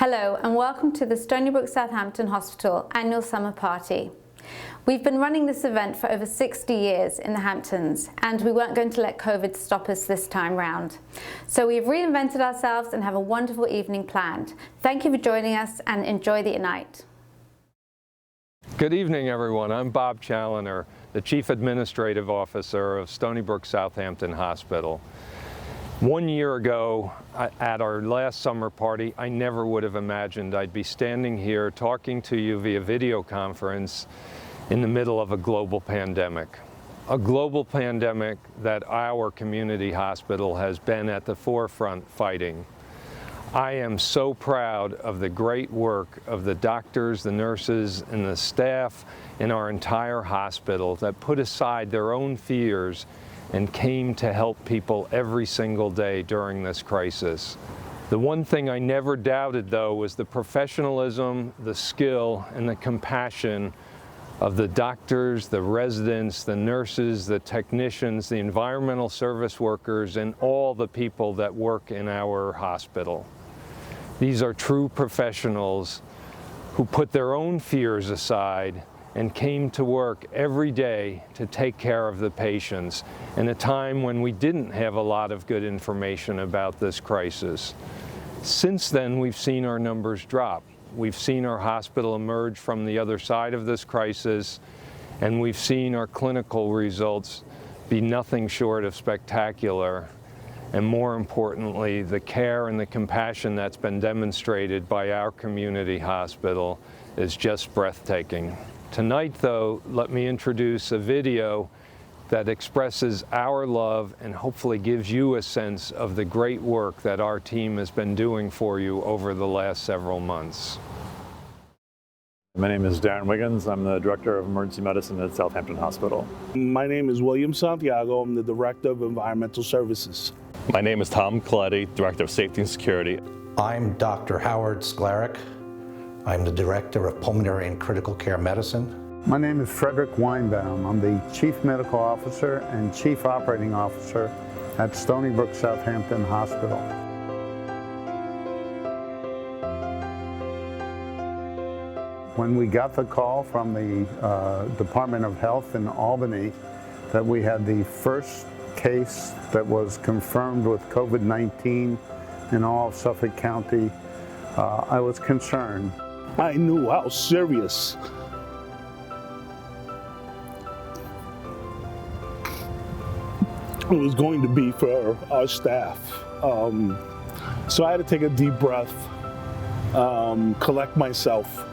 Hello and welcome to the Stony Brook Southampton Hospital annual summer party. We've been running this event for over 60 years in the Hamptons, and we weren't going to let COVID stop us this time round. So we've reinvented ourselves and have a wonderful evening planned. Thank you for joining us and enjoy the night. Good evening, everyone. I'm Bob Challoner, the Chief Administrative Officer of Stony Brook Southampton Hospital. 1 year ago, at our last summer party, I never would have imagined I'd be standing here talking to you via video conference in the middle of a global pandemic. A global pandemic that our community hospital has been at the forefront fighting. I am so proud of the great work of the doctors, the nurses, and the staff in our entire hospital that put aside their own fears and came to help people every single day during this crisis. The one thing I never doubted, though, was the professionalism, the skill, and the compassion of the doctors, the residents, the nurses, the technicians, the environmental service workers, and all the people that work in our hospital. These are true professionals who put their own fears aside and came to work every day to take care of the patients in a time when we didn't have a lot of good information about this crisis. Since then, we've seen our numbers drop. We've seen our hospital emerge from the other side of this crisis, and we've seen our clinical results be nothing short of spectacular. And more importantly, the care and the compassion that's been demonstrated by our community hospital is just breathtaking. Tonight, though, let me introduce a video that expresses our love and hopefully gives you a sense of the great work that our team has been doing for you over the last several months. My name is Darren Wiggins. I'm the Director of Emergency Medicine at Southampton Hospital. My name is William Santiago. I'm the Director of Environmental Services. My name is Tom Coletti, Director of Safety and Security. I'm Dr. Howard Sklaric. I'm the Director of Pulmonary and Critical Care Medicine. My name is Frederick Weinbaum. I'm the Chief Medical Officer and Chief Operating Officer at Stony Brook Southampton Hospital. When we got the call from the Department of Health in Albany that we had the first case that was confirmed with COVID-19 in all of Suffolk County, I was concerned. I knew how serious it was going to be for our staff. So I had to take a deep breath, collect myself,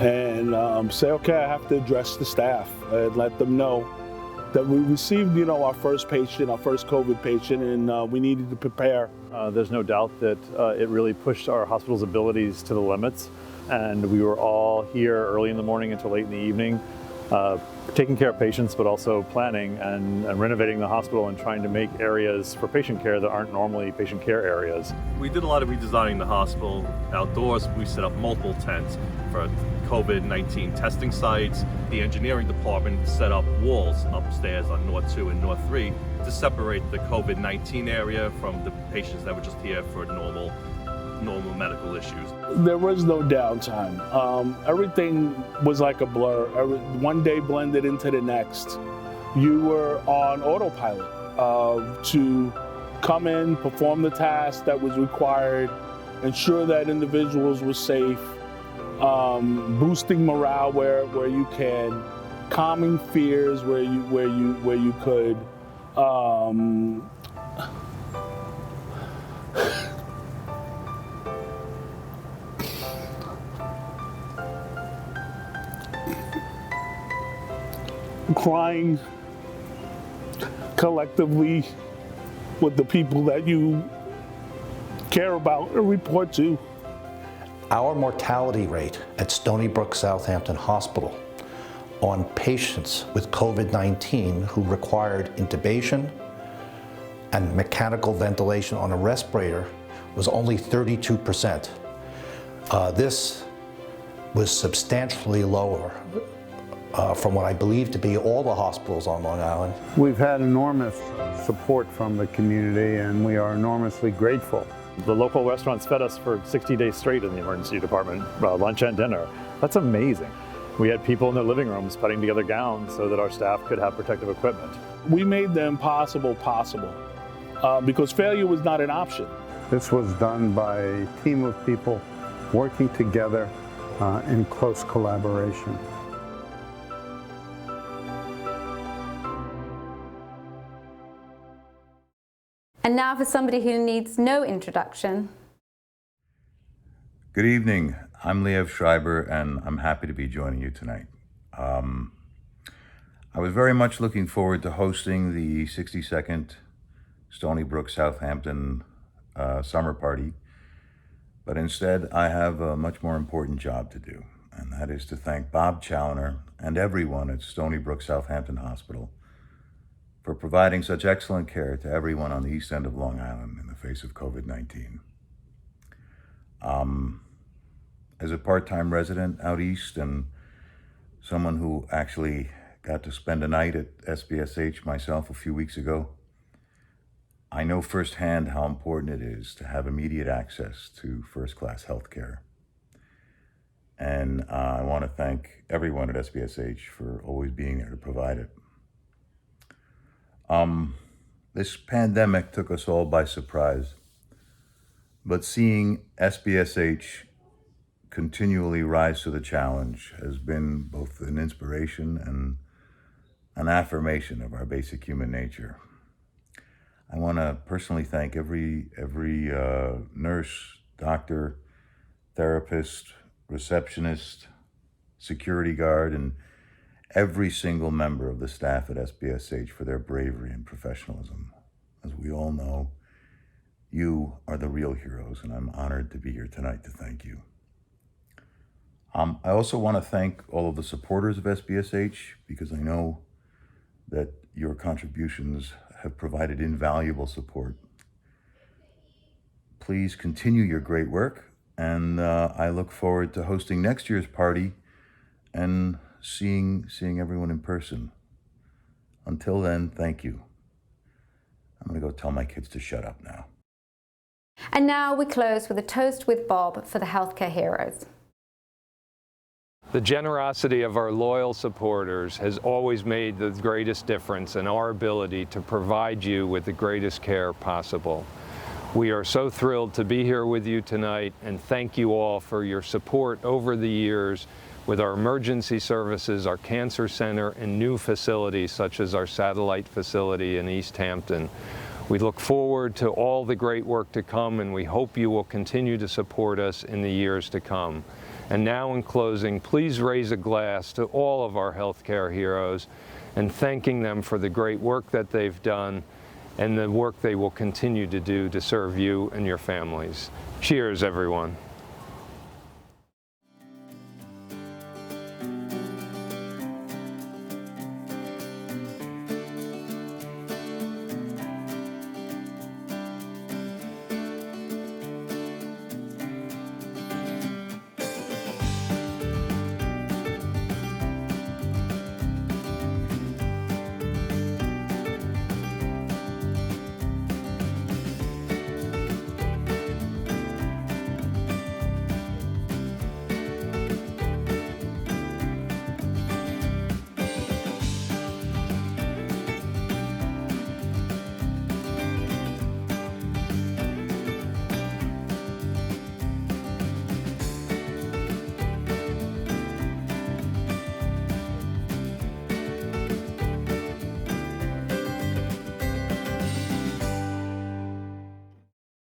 and say, okay, I have to address the staff and let them know that we received, our first patient, our first COVID patient, and we needed to prepare. There's no doubt that it really pushed our hospital's abilities to the limits, and we were all here early in the morning until late in the evening, taking care of patients, but also planning and renovating the hospital and trying to make areas for patient care that aren't normally patient care areas. We did a lot of redesigning the hospital outdoors. We set up multiple tents for COVID-19 testing sites. The engineering department set up walls upstairs on North 2 and North 3 to separate the COVID-19 area from the patients that were just here for normal medical issues. There was no downtime. Everything was like a blur. One day blended into the next. You were on autopilot to come in, perform the task that was required, ensure that individuals were safe, boosting morale where you can, calming fears where you could. Crying collectively with the people that you care about or report to. Our mortality rate at Stony Brook Southampton Hospital on patients with COVID-19 who required intubation and mechanical ventilation on a respirator was only 32%. This was substantially lower from what I believe to be all the hospitals on Long Island. We've had enormous support from the community, and we are enormously grateful. The local restaurants fed us for 60 days straight in the emergency department, lunch and dinner. That's amazing. We had people in their living rooms putting together gowns so that our staff could have protective equipment. We made the impossible possible because failure was not an option. This was done by a team of people working together in close collaboration. And now for somebody who needs no introduction. Good evening. I'm Liev Schreiber, and I'm happy to be joining you tonight. I was very much looking forward to hosting the 62nd Stony Brook Southampton summer party, but instead I have a much more important job to do, and that is to thank Bob Challoner and everyone at Stony Brook Southampton Hospital for providing such excellent care to everyone on the east end of Long Island in the face of COVID-19. As a part-time resident out east and someone who actually got to spend a night at SBSH myself a few weeks ago, I know firsthand how important it is to have immediate access to first-class health care. And I want to thank everyone at SBSH for always being there to provide it. This pandemic took us all by surprise, but seeing SBSH continually rise to the challenge has been both an inspiration and an affirmation of our basic human nature. I want to personally thank every nurse, doctor, therapist, receptionist, security guard, and every single member of the staff at SBSH for their bravery and professionalism. As we all know, you are the real heroes, and I'm honored to be here tonight to thank you. I also want to thank all of the supporters of SBSH, because I know that your contributions have provided invaluable support. Please continue your great work, and I look forward to hosting next year's party and seeing everyone in person. Until then, thank you. I'm going to go tell my kids to shut up now. And now we close with a toast with Bob for the Healthcare Heroes. The generosity of our loyal supporters has always made the greatest difference in our ability to provide you with the greatest care possible. We are so thrilled to be here with you tonight, and thank you all for your support over the years with our emergency services, our cancer center, and new facilities such as our satellite facility in East Hampton. We look forward to all the great work to come, and we hope you will continue to support us in the years to come. And now in closing, please raise a glass to all of our healthcare heroes and thanking them for the great work that they've done and the work they will continue to do to serve you and your families. Cheers, everyone.